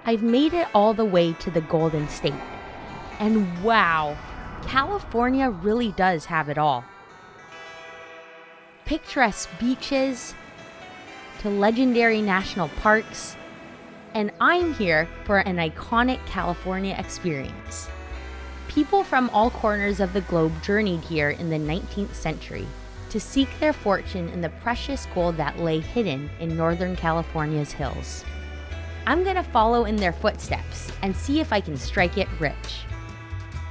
I've made it all the way to the Golden State. And wow, California really does have it all. Picturesque beaches to legendary national parks, and I'm here for an iconic California experience. People from all corners of the globe journeyed here in the 19th century to seek their fortune in the precious gold that lay hidden in Northern California's hills. I'm gonna follow in their footsteps and see if I can strike it rich.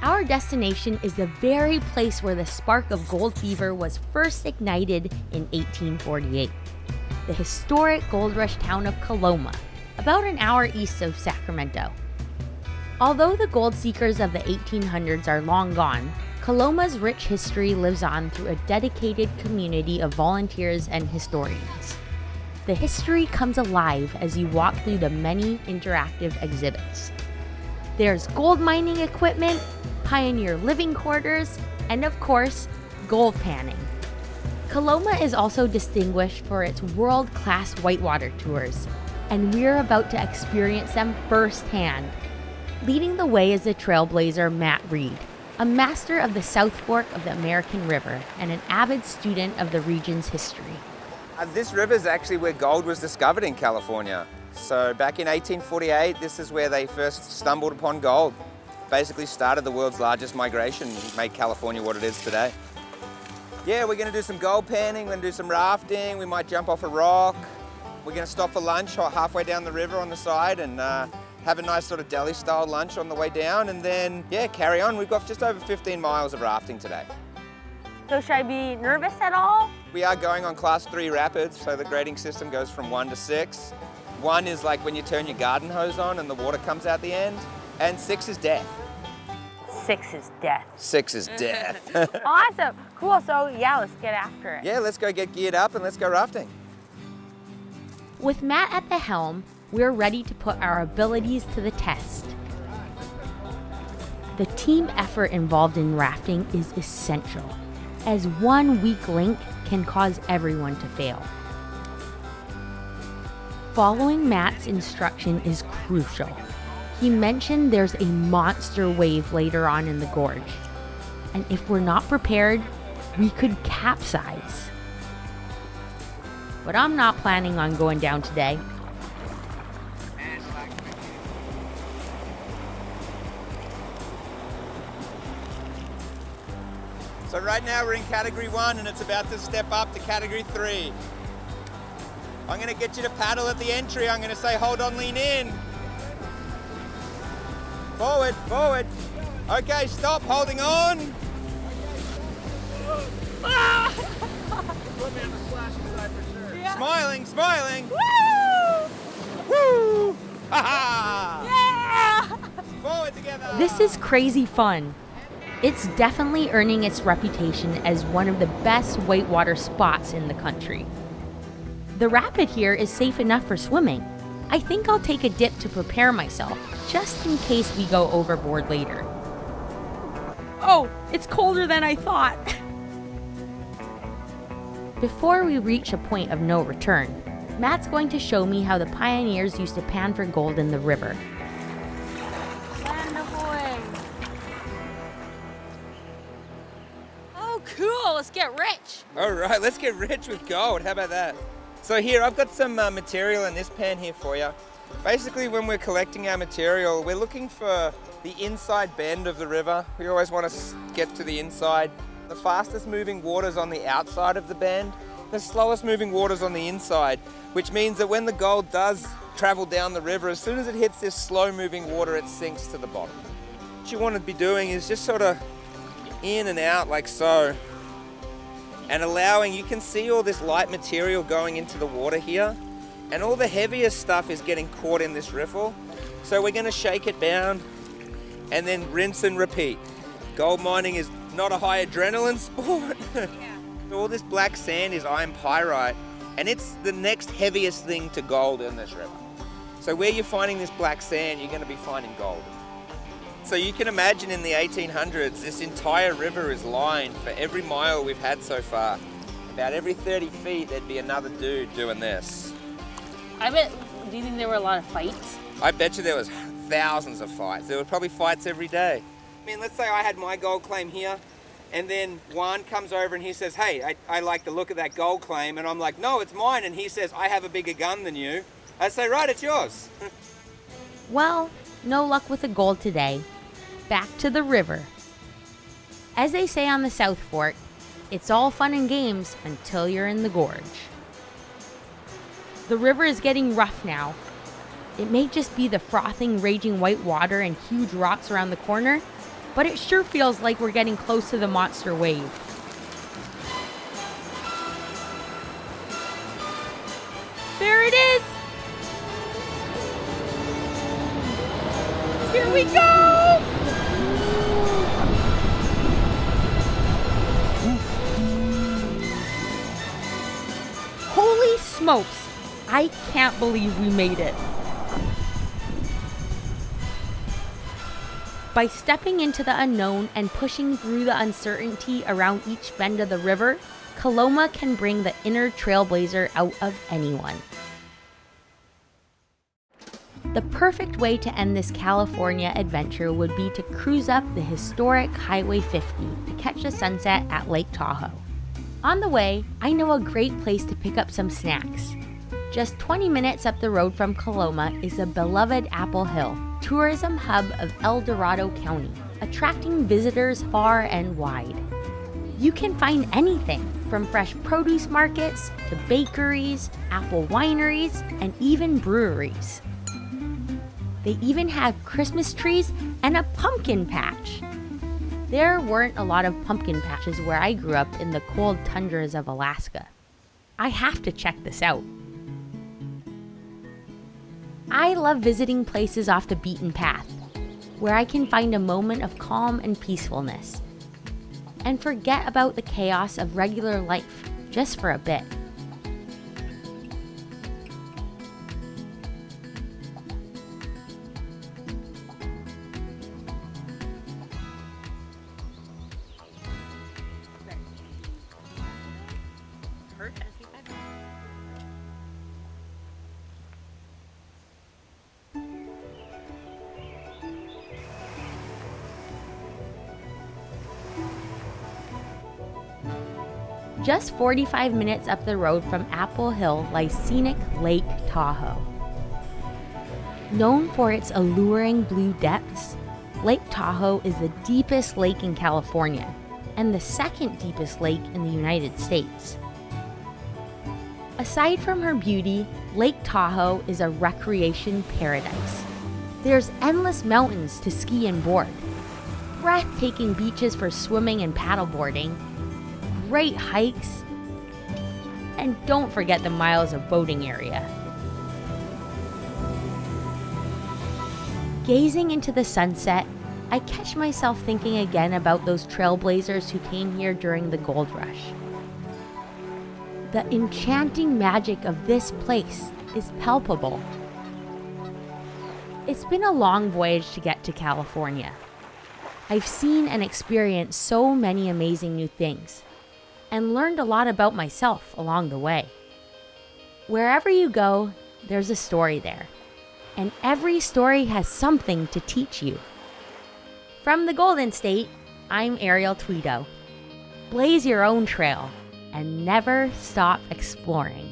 Our destination is the very place where the spark of gold fever was first ignited in 1848. The historic gold rush town of Coloma, about an hour east of Sacramento. Although the gold seekers of the 1800s are long gone, Coloma's rich history lives on through a dedicated community of volunteers and historians. The history comes alive as you walk through the many interactive exhibits. There's gold mining equipment, pioneer living quarters, and of course, gold panning. Coloma is also distinguished for its world-class whitewater tours, and we're about to experience them firsthand. Leading the way is the Trailblazer Matt Reed, a master of the South Fork of the American River and an avid student of the region's history. This river is actually where gold was discovered in California. So back in 1848, this is where they first stumbled upon gold. Basically started the world's largest migration and made California what it is today. Yeah, we're gonna do some gold panning, we're gonna do some rafting, we might jump off a rock. We're gonna stop for lunch halfway down the river on the side and have a nice sort of deli-style lunch on the way down, and then, yeah, carry on. We've got just over 15 miles of rafting today. So should I be nervous at all? We are going on class 3 rapids, so the grading system goes from 1 to 6. 1 is like when you turn your garden hose on and the water comes out the end, and 6 is death. 6 is death. 6 is death. Awesome, cool, so yeah, let's get after it. Yeah, let's go get geared up and let's go rafting. With Matt at the helm, we're ready to put our abilities to the test. The team effort involved in rafting is essential, as one weak link can cause everyone to fail. Following Matt's instruction is crucial. He mentioned there's a monster wave later on in the gorge, and if we're not prepared, we could capsize. But I'm not planning on going down today. So right now we're in category 1 and it's about to step up to category 3. I'm gonna get you to paddle at the entry. I'm gonna say, hold on, lean in. Forward, forward. Okay, stop, holding on. Put me on the splashing side for sure. Yeah. Smiling, smiling. Woo! Woo! Ha ha! Yeah! Forward together. This is crazy fun. It's definitely earning its reputation as one of the best whitewater spots in the country. The rapid here is safe enough for swimming. I think I'll take a dip to prepare myself, just in case we go overboard later. Oh, it's colder than I thought. Before we reach a point of no return, Matt's going to show me how the pioneers used to pan for gold in the river. Oh, cool, let's get rich. All right, let's get rich with gold. How about that? So here, I've got some material in this pan here for you. Basically, when we're collecting our material, we're looking for the inside bend of the river. We always want to get to the inside. The fastest moving water's on the outside of the bend. The slowest moving water's on the inside, which means that when the gold does travel down the river, as soon as it hits this slow moving water, it sinks to the bottom. What you want to be doing is just sort of in and out like so, and allowing, you can see all this light material going into the water here, and all the heavier stuff is getting caught in this riffle. So we're going to shake it down and then rinse and repeat. Gold mining is not a high adrenaline sport. So all this black sand is iron pyrite, and it's the next heaviest thing to gold in this river. So where you're finding this black sand, you're going to be finding gold. So you can imagine in the 1800s, this entire river is lined for every mile we've had so far. About every 30 feet, there'd be another dude doing this. I bet, do you think there were a lot of fights? I bet you there was thousands of fights. There were probably fights every day. I mean, let's say I had my gold claim here, and then Juan comes over and he says, hey, I like the look of that gold claim, and I'm like, no, it's mine, and he says, I have a bigger gun than you. I say, right, it's yours. Well, no luck with the gold today. Back to the river. As they say on the South Fork, it's all fun and games until you're in the gorge. The river is getting rough now. It may just be the frothing, raging white water and huge rocks around the corner, but it sure feels like we're getting close to the monster wave. There it is! Here we go! Holy smokes! I can't believe we made it. By stepping into the unknown and pushing through the uncertainty around each bend of the river, Coloma can bring the inner trailblazer out of anyone. The perfect way to end this California adventure would be to cruise up the historic Highway 50 to catch the sunset at Lake Tahoe. On the way, I know a great place to pick up some snacks. Just 20 minutes up the road from Coloma is the beloved Apple Hill, tourism hub of El Dorado County, attracting visitors far and wide. You can find anything from fresh produce markets to bakeries, apple wineries, and even breweries. They even have Christmas trees and a pumpkin patch. There weren't a lot of pumpkin patches where I grew up in the cold tundras of Alaska. I have to check this out. I love visiting places off the beaten path, where I can find a moment of calm and peacefulness, and forget about the chaos of regular life just for a bit. Just 45 minutes up the road from Apple Hill lies scenic Lake Tahoe. Known for its alluring blue depths, Lake Tahoe is the deepest lake in California and the second deepest lake in the United States. Aside from her beauty, Lake Tahoe is a recreation paradise. There's endless mountains to ski and board, breathtaking beaches for swimming and paddleboarding, great hikes, and don't forget the miles of boating area. Gazing into the sunset, I catch myself thinking again about those trailblazers who came here during the gold rush. The enchanting magic of this place is palpable. It's been a long voyage to get to California. I've seen and experienced so many amazing new things, and learned a lot about myself along the way. Wherever you go, there's a story there, and every story has something to teach you. From the Golden State, I'm Ariel Tweedo. Blaze your own trail and never stop exploring.